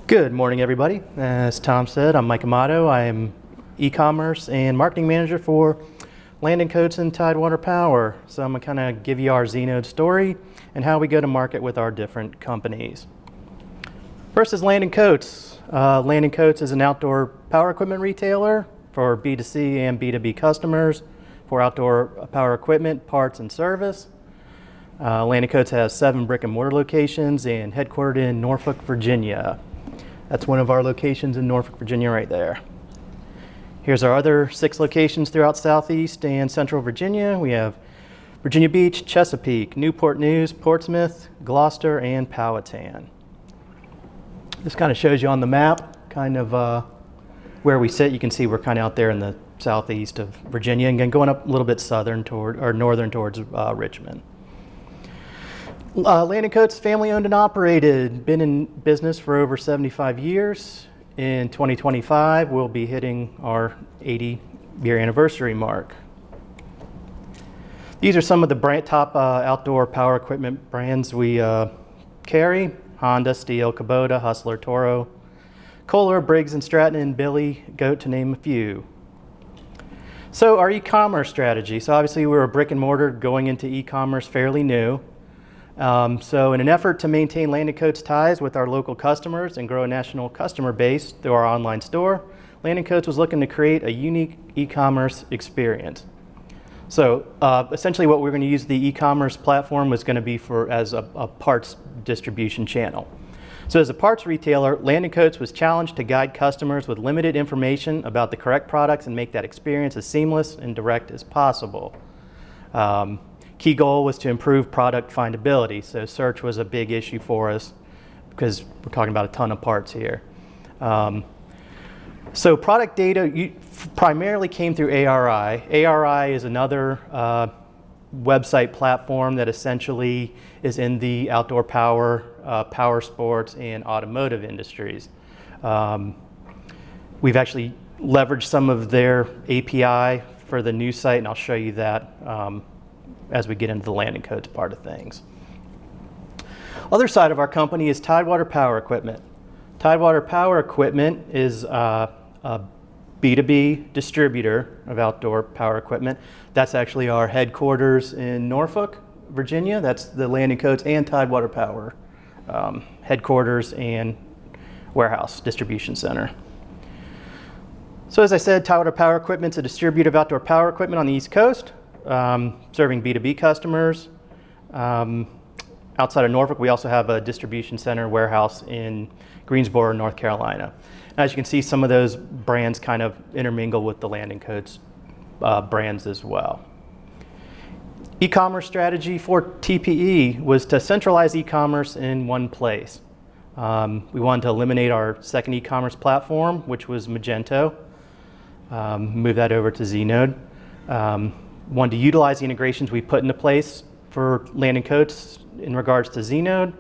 Good morning, everybody. As Tom said, I'm Mike Amato. I am e-commerce and marketing manager for Land & Coates and Tidewater Power. So I'm going to kind of give you our Znode story and how we go to market with our different companies. First is Land & Coates. Land & Coates is an outdoor power equipment retailer for B2C and B2B customers for outdoor power equipment, parts, and service. Land & Coates has 7 brick and mortar locations and headquartered in Norfolk, Virginia. That's one of our locations in Norfolk, Virginia right there. Here's our other 6 locations throughout Southeast and Central Virginia. We have Virginia Beach, Chesapeake, Newport News, Portsmouth, Gloucester, and Powhatan. This kind of shows you on the map kind of where we sit. You can see we're kind of out there in the southeast of Virginia and going up a little bit southern toward or northern towards Richmond. Land & Coates, family owned and operated, been in business for over 75 years. In 2025, we'll be hitting our 80-year anniversary mark. These are some of the top outdoor power equipment brands we carry: Honda, Steel, Kubota, Hustler, Toro, Kohler, Briggs & Stratton, and Billy Goat, to name a few. So our e-commerce strategy. So obviously we're a brick and mortar going into e-commerce, fairly new. So in an effort to maintain Land & Coates ties with our local customers and grow a national customer base through our online store, Land & Coates was looking to create a unique e-commerce experience. So essentially what we're going to use the e-commerce platform was going to be as a parts distribution channel. So as a parts retailer, Land & Coates was challenged to guide customers with limited information about the correct products and make that experience as seamless and direct as possible. Key goal was to improve product findability. So search was a big issue for us because we're talking about a ton of parts here. So product data primarily came through ARI. ARI is another website platform that essentially is in the outdoor power, power sports, and automotive industries. We've actually leveraged some of their API for the new site, and I'll show you that as we get into the Land & Coates part of things. Other side of our company is Tidewater Power Equipment. Tidewater Power Equipment is a B2B distributor of outdoor power equipment. That's actually our headquarters in Norfolk, Virginia. That's the Land & Coates and Tidewater Power headquarters and warehouse distribution center. So as I said, Tidewater Power Equipment is a distributor of outdoor power equipment on the East Coast, serving B2B customers. Outside of Norfolk, we also have a distribution center warehouse in Greensboro, North Carolina. And as you can see, some of those brands kind of intermingle with the Land & Coates brands as well. E-commerce strategy for TPE was to centralize e-commerce in one place. We wanted to eliminate our second e-commerce platform, which was Magento, move that over to Znode. Wanted to utilize the integrations we put into place for Land & Coates in regards to Znode,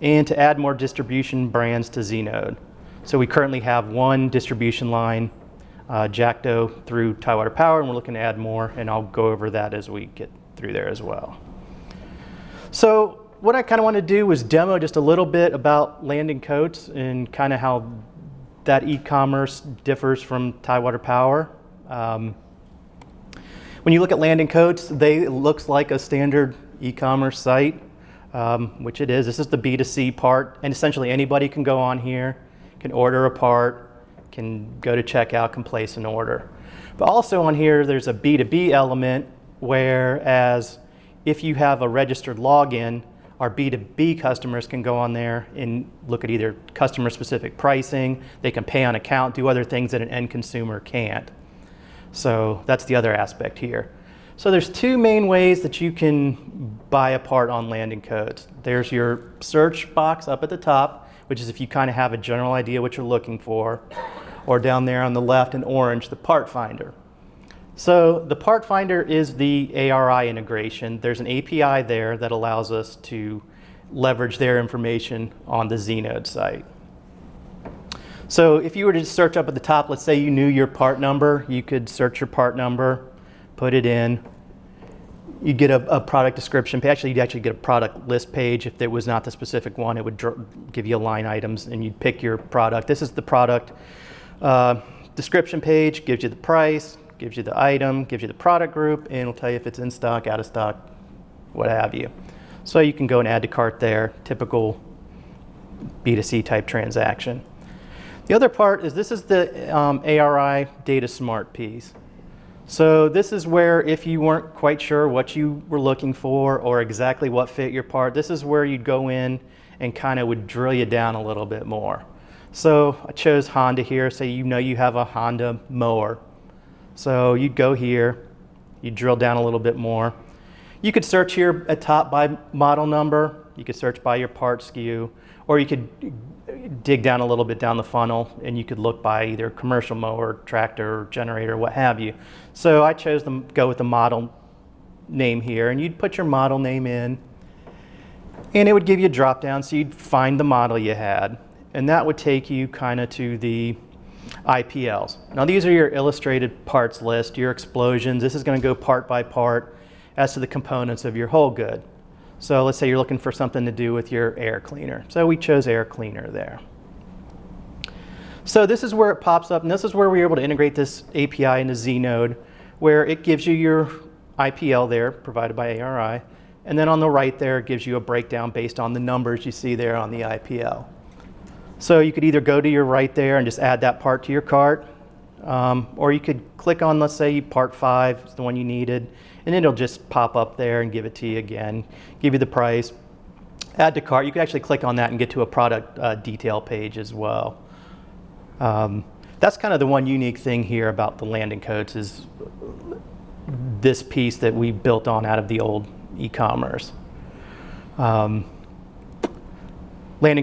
and to add more distribution brands to Znode. So we currently have one distribution line, Jackdo through Tidewater Power, and we're looking to add more, and I'll go over that as we get through there as well. So what I kind of want to do was demo just a little bit about Land & Coates and kind of how that e-commerce differs from Tidewater Power. When you look at Land & Coates, it looks like a standard e-commerce site, which it is. This is the B2C part, and essentially anybody can go on here, can order a part, can go to checkout, can place an order. But also on here, there's a B2B element, whereas if you have a registered login, our B2B customers can go on there and look at either customer-specific pricing, they can pay on account, do other things that an end consumer can't. So that's the other aspect here. So there's 2 main ways that you can buy a part on Land & Coates. There's your search box up at the top, which is if you kind of have a general idea what you're looking for, or down there on the left in orange, the part finder. So the part finder is the ARI integration. There's an API there that allows us to leverage their information on the Znode site. So if you were to just search up at the top, let's say you knew your part number, you could search your part number, put it in. You get a product description page. Actually, you'd actually get a product list page. If there was not the specific one, it would give you line items, and you'd pick your product. This is the product description page. Gives you the price, gives you the item, gives you the product group, and it'll tell you if it's in stock, out of stock, what have you. So you can go and add to cart there. Typical B2C type transaction. The other part is this is the ARI Data Smart piece. So this is where if you weren't quite sure what you were looking for or exactly what fit your part, this is where you'd go in and kind of would drill you down a little bit more. So I chose Honda here. Say you know you have a Honda mower. So you'd go here, you'd drill down a little bit more. You could search here at top by model number. You could search by your part SKU, or you could dig down a little bit down the funnel and you could look by either commercial mower, tractor, generator, what have you. So I chose to go with the model name here, and you'd put your model name in and it would give you a drop down, so you'd find the model you had, and that would take you kind of to the IPLs. Now these are your illustrated parts list, your explosions. This is going to go part by part as to the components of your whole good. So let's say you're looking for something to do with your air cleaner. So we chose air cleaner there. So this is where it pops up, and this is where we're able to integrate this API into Znode, where it gives you your IPL there, provided by ARI, and then on the right there, it gives you a breakdown based on the numbers you see there on the IPL. So you could either go to your right there and just add that part to your cart, or you could click on, let's say, part 5 is the one you needed, and it'll just pop up there and give it to you again, give you the price, add to cart. You can actually click on that and get to a product detail page as well. That's kind of the one unique thing here about the landing codes is this piece that we built on out of the old e-commerce. Landing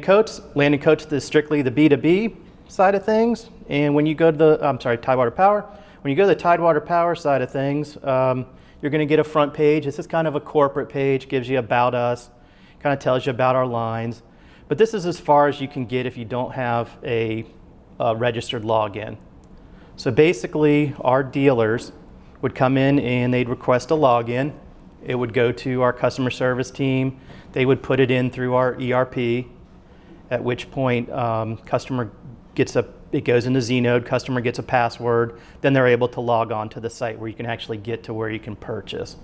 codes is strictly the B2B side of things. And when you go to the, Tidewater Power, when you go to the Tidewater Power side of things, you're going to get a front page. This is kind of a corporate page, gives you about us, kind of tells you about our lines. But this is as far as you can get if you don't have a registered login. So basically, our dealers would come in and they'd request a login. It would go to our customer service team. They would put it in through our ERP, at which point customer gets it goes into Znode, customer gets a password, then they're able to log on to the site where you can actually get to where you can purchase.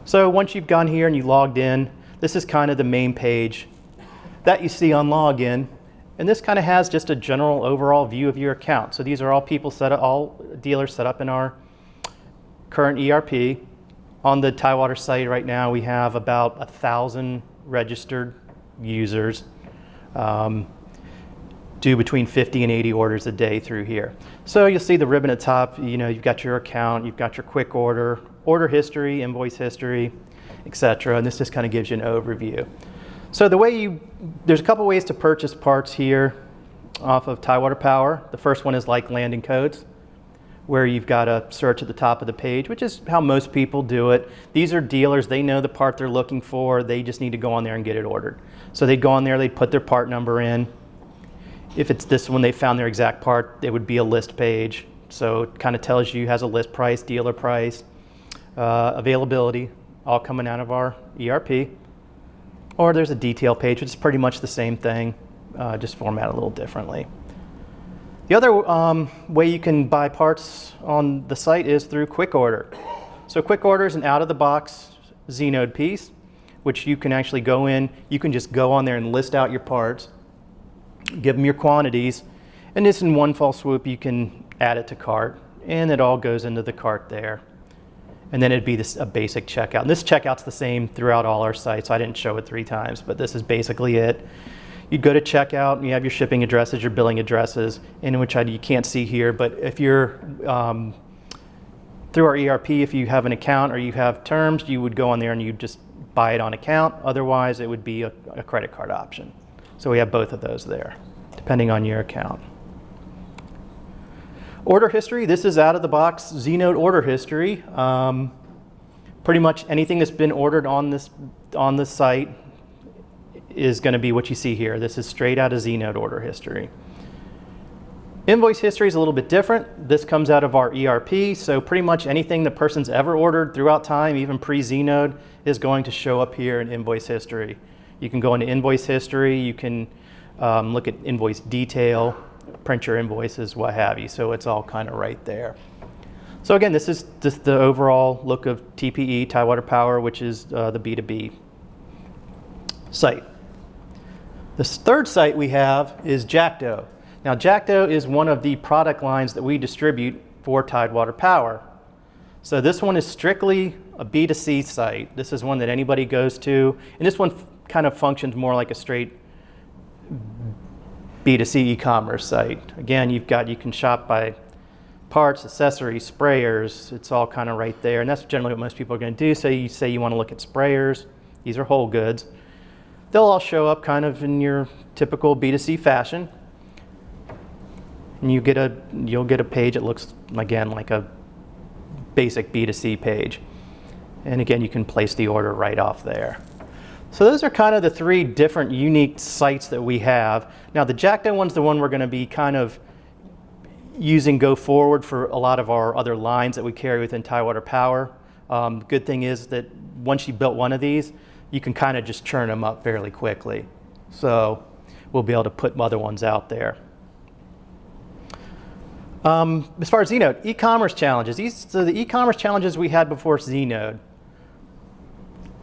So once you've gone here and you logged in, this is kind of the main page that you see on login. And this kind of has just a general overall view of your account. So these are all people all dealers set up in our current ERP. On the Tidewater site right now, we have about 1,000 registered users. Do between 50 and 80 orders a day through here. So you'll see the ribbon at the top, you've got your account, you've got your quick order history, invoice history, etc. And this just kind of gives you an overview. So there's a couple ways to purchase parts here off of Tidewater Power. The first one is like landing codes, where you've got a search at the top of the page, which is how most people do it. These are dealers, they know the part they're looking for, they just need to go on there and get it ordered. So they'd go on there, they'd put their part number in. If it's this one, they found their exact part, it would be a list page. So it kind of tells you, has a list price, dealer price, availability, all coming out of our ERP. Or there's a detail page, which is pretty much the same thing, just formatted a little differently. The other way you can buy parts on the site is through Quick Order. So Quick Order is an out-of-the-box Znode piece, which you can actually go in, you can just go on there and list out your parts, give them your quantities, and just in one fell swoop you can add it to cart, and it all goes into the cart there. And then it'd be a basic checkout. And this checkout's the same throughout all our sites. I didn't show it 3 times, but this is basically it. You'd go to checkout, and you have your shipping addresses, your billing addresses, in which you can't see here, but if you're through our ERP, if you have an account or you have terms, you would go on there and you just buy it on account. Otherwise, it would be a credit card option. So we have both of those there, depending on your account. Order history, this is out of the box Znode order history. Pretty much anything that's been ordered on this site is going to be what you see here. This is straight out of Znode order history. Invoice history is a little bit different. This comes out of our ERP, so pretty much anything the person's ever ordered throughout time, even pre-Znode, is going to show up here in invoice history. You can go into invoice history, you can look at invoice detail, print your invoices, what have you, so it's all kind of right there. So again, this is just the overall look of TPE, Tidewater Power, which is the B2B site. The third site we have is Jackdo. Now, Jackdo is one of the product lines that we distribute for Tidewater Power. So this one is strictly a B2C site. This is one that anybody goes to, and this one kind of functions more like a straight B2C e-commerce site. Again, you can shop by parts, accessories, sprayers. It's all kind of right there, and that's generally what most people are going to do. So you say you want to look at sprayers. These are whole goods. They'll all show up kind of in your typical B2C fashion. And you'll get a page that looks, again, like a basic B2C page. And again, you can place the order right off there. So those are kind of the three different unique sites that we have. Now the Jackdo one's the one we're going to be kind of using go forward for a lot of our other lines that we carry within Tidewater Power. Good thing is that once you built one of these, you can kind of just churn them up fairly quickly. So we'll be able to put other ones out there. As far as Znode, e-commerce challenges. So the e-commerce challenges we had before Znode.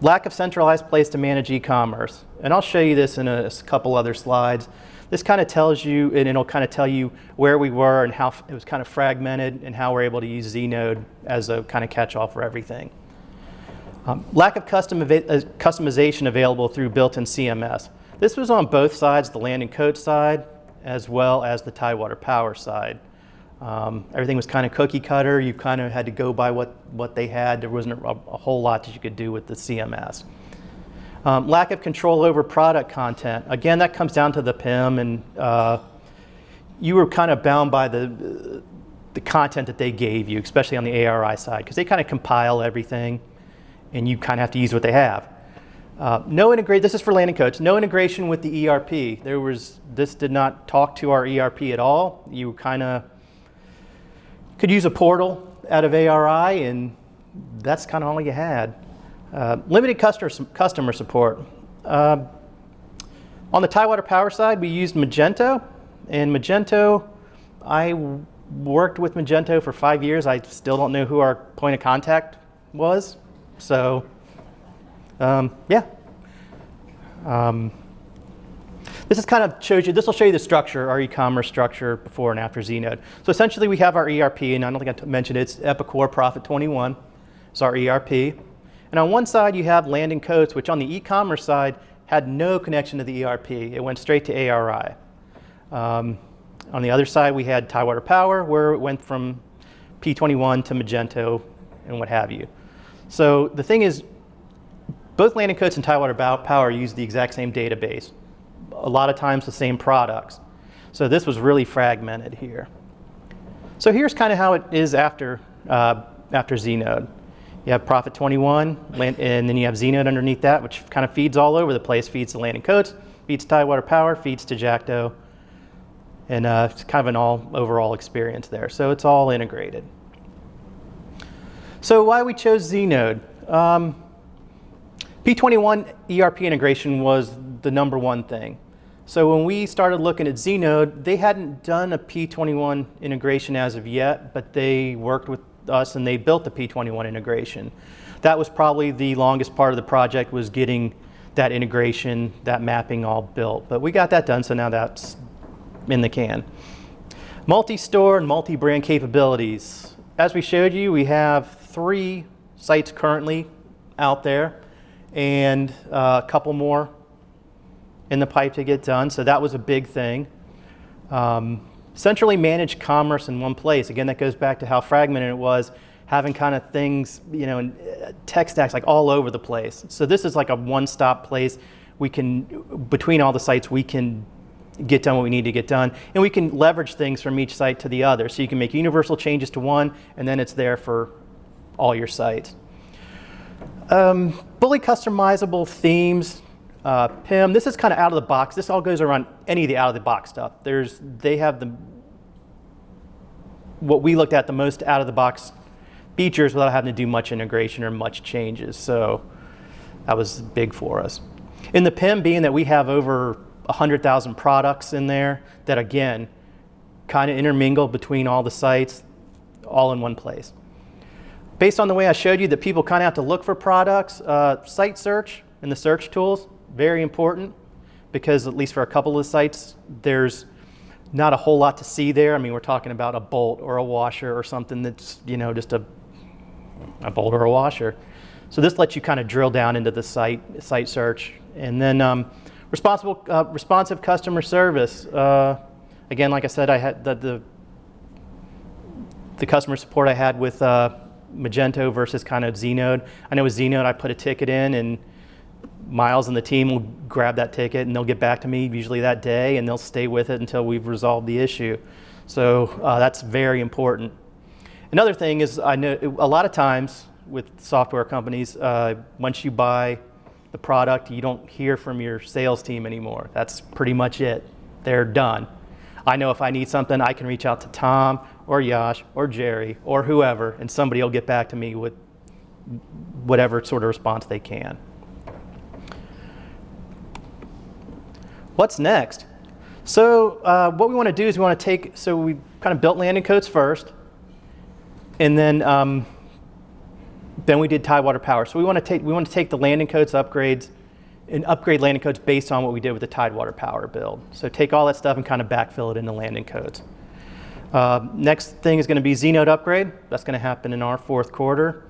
Lack of centralized place to manage e-commerce. And I'll show you this in a couple other slides. This kind of tells you, and it'll kind of tell you where we were and how it was kind of fragmented and how we're able to use Znode as a kind of catch-all for everything. Lack of customization available through built-in CMS. This was on both sides, the land and coat side, as well as the Tidewater Power side. Everything was kind of cookie cutter. You kind of had to go by what they had. There wasn't a whole lot that you could do with the CMS. Lack of control over product content. Again, that comes down to the PIM, and you were kind of bound by the content that they gave you, especially on the ARI side, because they kind of compile everything, and you kind of have to use what they have. This is for landing codes. No integration with the ERP. This did not talk to our ERP at all. You kind of could use a portal out of ARI, and that's kind of all you had. Limited customer support. On the Tidewater Power side, we used Magento, and Magento, I worked with Magento for 5 years. I still don't know who our point of contact was, so yeah. This will show you the structure, our e-commerce structure before and after Znode. So essentially we have our ERP, and I don't think I mentioned it, it's Epicor Profit 21. It's our ERP. And on one side you have land and coats, which on the e-commerce side had no connection to the ERP. It went straight to ARI. On the other side we had Tidewater Power, where it went from P21 to Magento and what have you. So the thing is, both land and coats and Tidewater Power use the exact same database. A lot of times the same products. So this was really fragmented here. So here's kind of how it is after Znode. You have Profit 21, and then you have Znode underneath that, which kind of feeds all over the place. Feeds to land and coats, feeds to Tidewater Power, feeds to Jackdo, and it's kind of an overall experience there. So it's all integrated. So why we chose Znode? P21 ERP integration was the number one thing. So when we started looking at Znode, they hadn't done a P21 integration as of yet, but they worked with us and they built the P21 integration. That was probably the longest part of the project, was getting that integration, that mapping all built. But we got that done, so now that's in the can. Multi-store and multi-brand capabilities. As we showed you, we have 3 sites currently out there, and a couple more in the pipe to get done, so that was a big thing. Centrally managed commerce in one place. Again, that goes back to how fragmented it was, having kind of things, and tech stacks like all over the place. So this is like a one-stop place. Between all the sites, we can get done what we need to get done, and we can leverage things from each site to the other. So you can make universal changes to one, and then it's there for all your sites. Fully customizable themes, PIM. This is kind of out of the box. This all goes around any of the out of the box stuff. They have the what we looked at the most out of the box features without having to do much integration or much changes. So that was big for us. In the PIM, being that we have over 100,000 products in there that, again, kind of intermingle between all the sites, all in one place. Based on the way I showed you that people kind of have to look for products, site search and the search tools, very important, because at least for a couple of sites, there's not a whole lot to see there. I mean, we're talking about a bolt or a washer or something that's, you know, just a bolt or a washer. So this lets you kind of drill down into the site search. And then responsive customer service. Again, like I said, I had the customer support I had with Magento versus kind of Znode. I know with Znode, I put a ticket in, and Miles and the team will grab that ticket, and they'll get back to me usually that day, and they'll stay with it until we've resolved the issue. So that's very important. Another thing is, I know a lot of times with software companies, once you buy the product, you don't hear from your sales team anymore. That's pretty much it. They're done. I know if I need something, I can reach out to Tom or Yash or Jerry or whoever, and somebody will get back to me with whatever sort of response they can. What's next? So what we want to do is we want to take, so we kind of built landing codes first, and then we did Tidewater Power. So we want to take the landing codes upgrades and upgrade landing codes based on what we did with the Tidewater Power build. So take all that stuff and kind of backfill it into landing codes. Next thing is going to be Znode upgrade. That's going to happen in our fourth quarter.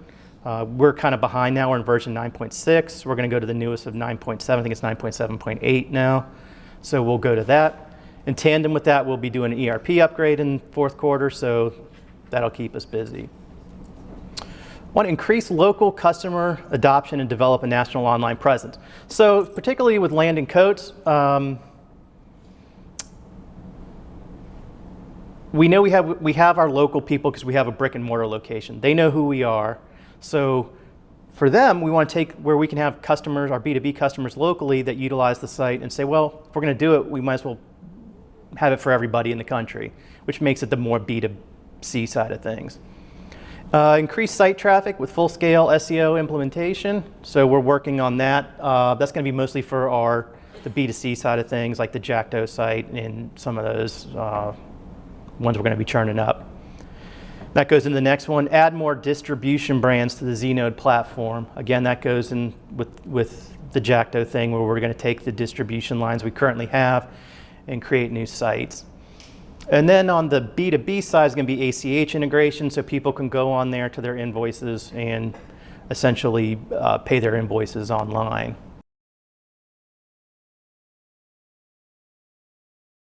We're kind of behind now. We're in version 9.6. We're going to go to the newest of 9.7. I think it's 9.7.8 now. So we'll go to that. In tandem with that, we'll be doing an ERP upgrade in fourth quarter, so that'll keep us busy. Want to increase local customer adoption and develop a national online presence. So particularly with landing codes, we know we have our local people because we have a brick and mortar location. They know who we are. So for them, we want to take where we can have customers, our B2B customers locally that utilize the site and say, well, if we're going to do it, we might as well have it for everybody in the country, which makes it the more B2C side of things. Increase site traffic with full-scale SEO implementation. So we're working on that. That's going to be mostly for the B2C side of things, like the Jackdo site and some of those ones we're going to be churning up. That goes into the next one. Add more distribution brands to the Znode platform. Again, that goes in with the Jackdo thing, where we're going to take the distribution lines we currently have and create new sites. And then on the B2B side is going to be ACH integration, so people can go on there to their invoices and essentially pay their invoices online.